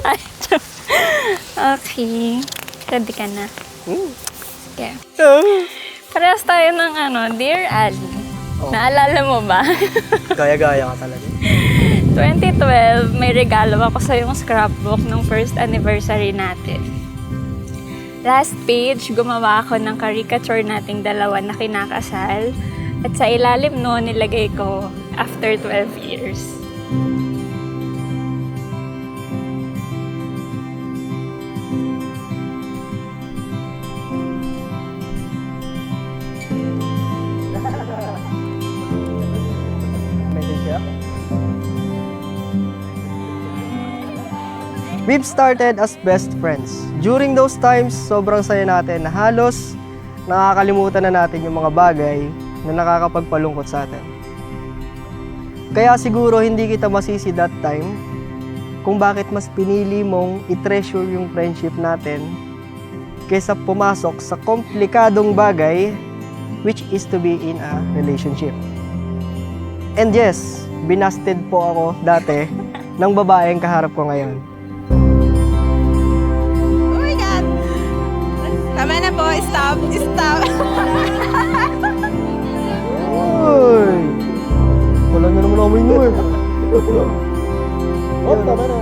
Ay, okay. Ready ka na? Okay. Parehas tayo ng Dear Ali. Oh. Naalala mo ba? Gaya-gaya ka talaga. 2012, may regalo ako sa yung scrapbook ng first anniversary natin. Last page, gumawa ako ng caricature nating dalawa na kinakasal. At sa ilalim noon, nilagay ko, after 12 years. We've started as best friends. During those times, sobrang saya natin na halos nakakalimutan na natin yung mga bagay na nakakapagpalungkot sa atin. Kaya siguro hindi kita masisi that time kung bakit mas pinili mong i-treasure yung friendship natin kaysa pumasok sa komplikadong bagay which is to be in a relationship. And yes, binasted po ako dati ng babaeng kaharap ko ngayon. Tama na po, stop, stop. Uy! Wala na naman amoy mo eh. Oh, tama na.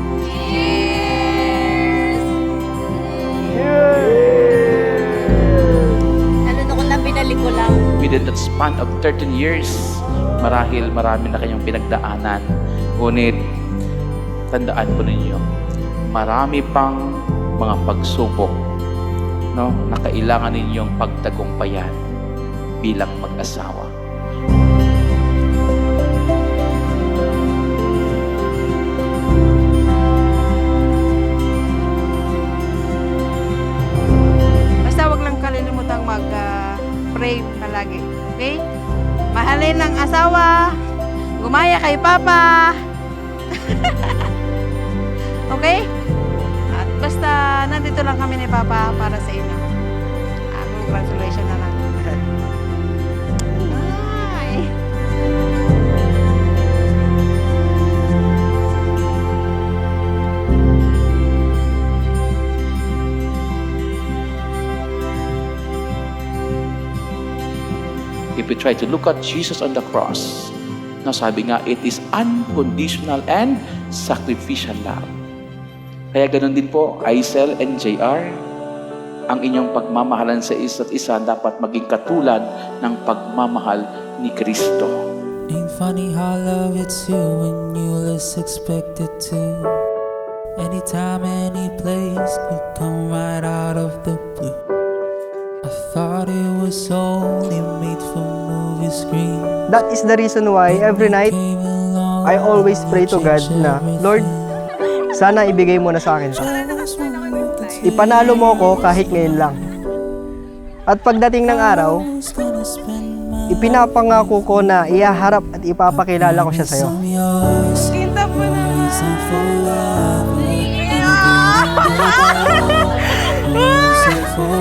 Ano na kung napinalik ko lang? Within that span of 13 years, marahil marami na kayong pinagdaanan. Ngunit, tandaan po ninyo, marami pang mga pagsubok na kailangan ninyong pagtagumpayan bilang mag-asawa. Basta wag lang kalilimutang mag-pray palagi. Okay? Mahalin ang asawa. Gumaya kay Papa. Okay? At basta nandito lang kami ni Papa para sa inyo. Congratulations na lang. Ay. If we try to look at Jesus on the cross, sabi nga, it is unconditional and sacrificial love. Kaya ganun din po, Aisel and JR, ang inyong pagmamahalan sa isa't isa dapat maging katulad ng pagmamahal ni Kristo. Ain't funny how love hits you when you least expect it to. Anytime, any place could come right out of the blue. I thought it was only made for movie screen. That is the reason why every night I always pray to God na, Lord, sana ibigay mo na sa akin to. Ipanalo mo ko kahit ngayon lang. At pagdating ng araw, ipinapangako ko na ihaharap at ipapakilala ko siya sa'yo. Kinta po na.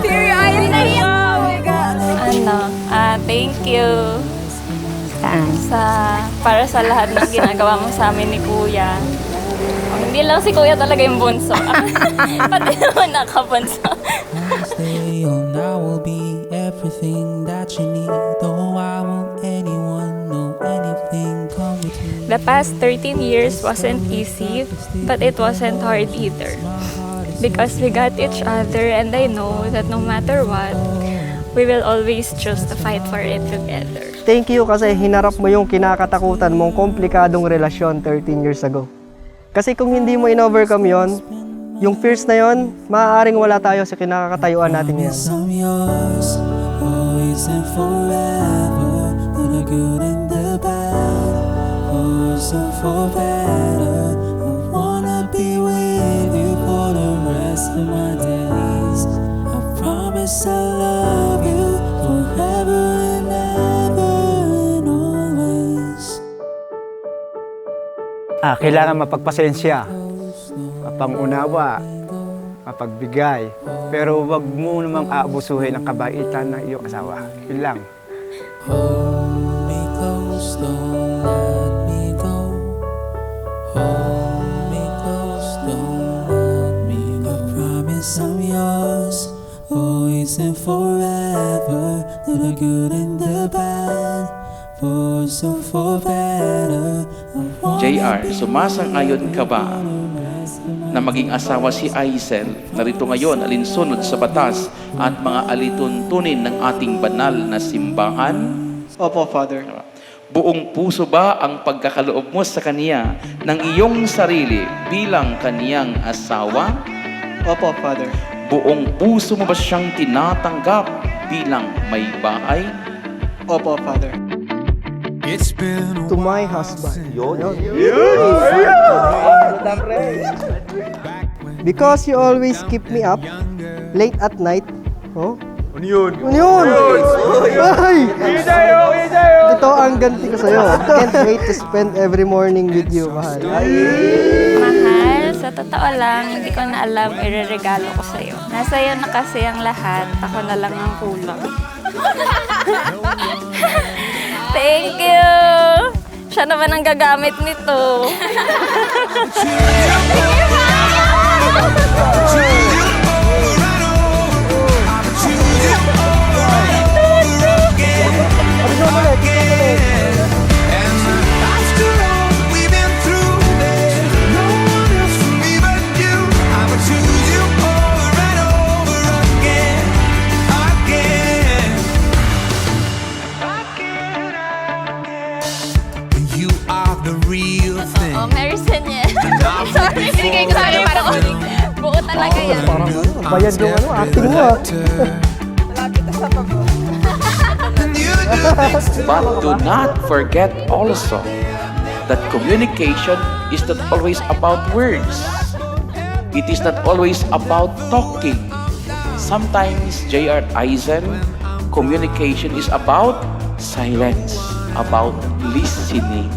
Teary-eyed na yan. Oh my God. Thank you. Para sa lahat ng ginagawa mo sa amin ni Kuya. Hindi lang si Kuya talaga yung bunso. Pati naman nakabunso. Stay on, I will be everything that you need. Though I won't anyone know anything, come with me. The past 13 years wasn't easy, but it wasn't hard either. Because we got each other, and I know that no matter what, we will always choose to fight for it together. Thank you kasi hinarap mo yung kinakatakutan mong komplikadong relasyon 13 years ago. Kasi kung hindi mo in-overcome yon, yung fears na yon, maaaring wala tayo sa kinakatayuan natin ngayon. I'm yours, always and forever. For the good and the bad, for worse and for better. I wanna be with you for the rest of my days. I promise I'll love you forever and ever and always. Kailangan mapagpasensya, mapangunawa, mapagbigay. Pero wag mo namang aabusuhin ang kabaitan ng iyong asawa. Yun lang. Hold me close, don't let me go. Hold me close, don't let always and forever, through the good and the bad, for worse or for better. JR, sumasang-ayon ka ba na maging asawa si Aisel, narito ngayon alinsunod sa batas at mga alituntunin ng ating banal na simbahan? Opo, Father. Buong puso ba ang pagkakaloob mo sa kaniya ng iyong sarili bilang kaniyang asawa? Opo, Father. Buong puso mo ba siyang tinatanggap bilang may bahay? Opo, Father. It's been a To my husband. Because you always keep me up late at night. Oh? Ano yun? Ay! Ito ang ganti ko sa'yo. Can't wait to spend every morning with you, mahal. Mahal, sa totoo lang, hindi ko na alam ireregalo ko sa'yo. Nasa iyo na kasi ang lahat, ako na lang ang kulang. Thank you! Siya naman ang gagamit nito. You are the real thing. Oh, Mary Senye. Sorry, binigay ko sa'yo para buo talaga yan. Parang bayad yung acting mo. But do not forget also that communication is not always about words. It is not always about talking. Sometimes, J.R. Eisen, communication is about silence, about listening.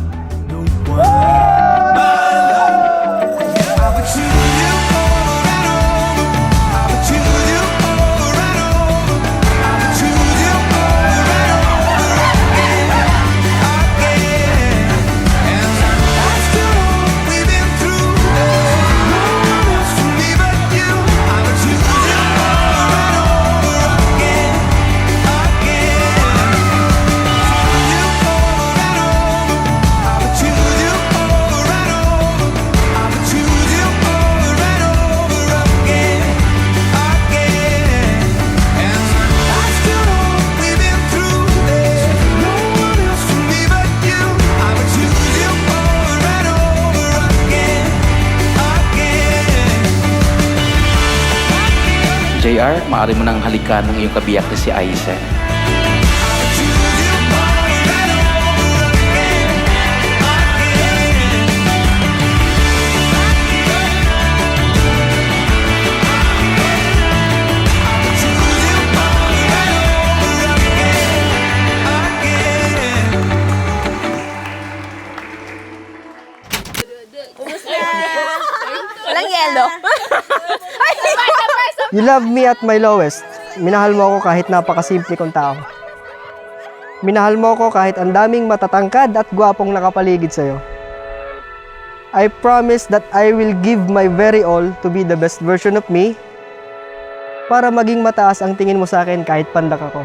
JR, maaari mo nang halikan ng iyong kabiyak na si Aisen. Walang yelo. You love me at my lowest. Minahal mo ako kahit napakasimple kong tao. Minahal mo ako kahit ang daming matatangkad at gwapong nakapaligid sa'yo. I promise that I will give my very all to be the best version of me para maging mataas ang tingin mo sa akin kahit pandak ako.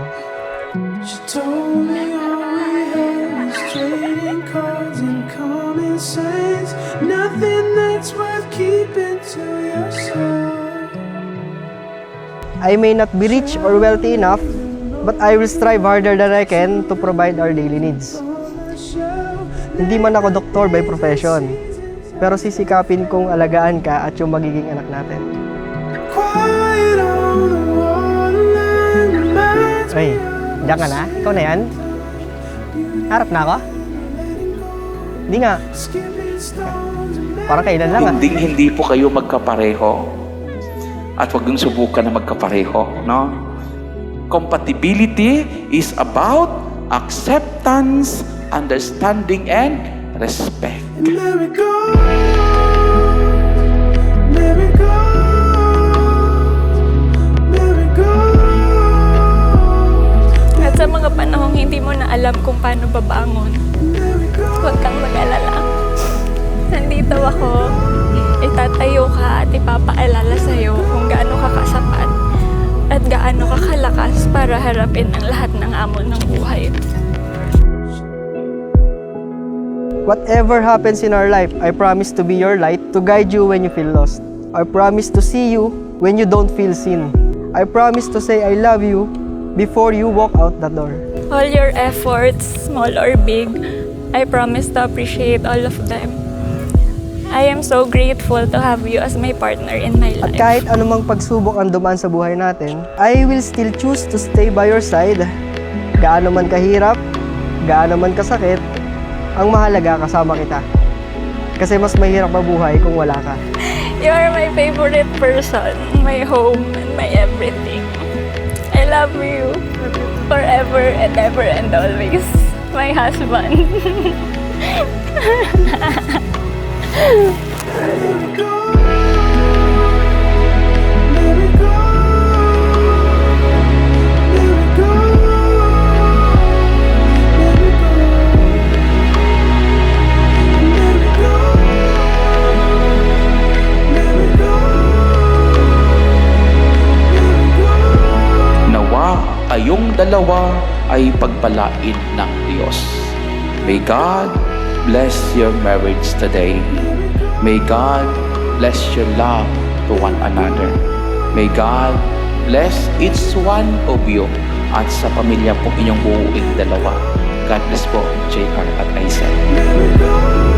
She told me all we had was trading cards and common sense. Nothing that's worth keeping to yourself. I may not be rich or wealthy enough, but I will strive harder than I can to provide our daily needs. Hindi man ako doktor by profession, pero sisikapin kong alagaan ka at yung magiging anak natin. Quiet on the waterline reminds Ay, diyan ka na? Ikaw na yan? Harap na ako? Hindi nga. Parang kailan lang ah. Hindi po kayo magkapareho. At huwag yung subukan na magkapareho, no? Compatibility is about acceptance, understanding, and respect. There we go. There we go. There we go. At sa mga panahong hindi mo na alam kung paano babangon, There we go. huwag kang mag-alala. Nandito ako. Itatayo ka at ipapaalala sa'yo kung gaano ka kasapat at gaano ka kalakas para harapin ang lahat ng hamon ng buhay. Whatever happens in our life, I promise to be your light to guide you when you feel lost. I promise to see you when you don't feel seen. I promise to say I love you before you walk out the door. All your efforts, small or big, I promise to appreciate all of them. I am so grateful to have you as my partner in my At life. kahit anumang pagsubok ang dumaan sa buhay natin, I will still choose to stay by your side. Gaano man kahirap, gaano man kasakit, ang mahalaga kasama kita. Kasi mas mahirap mabuhay kung wala ka. You are my favorite person, my home, and my everything. I love you forever and ever and always. My husband. Nawa kayong dalawa ay pagpalain ng Diyos. May God bless your marriage today. May God bless your love to one another. May God bless each one of you at sa pamilya pong inyong buuing dalawa. God bless po, JR at Aisel.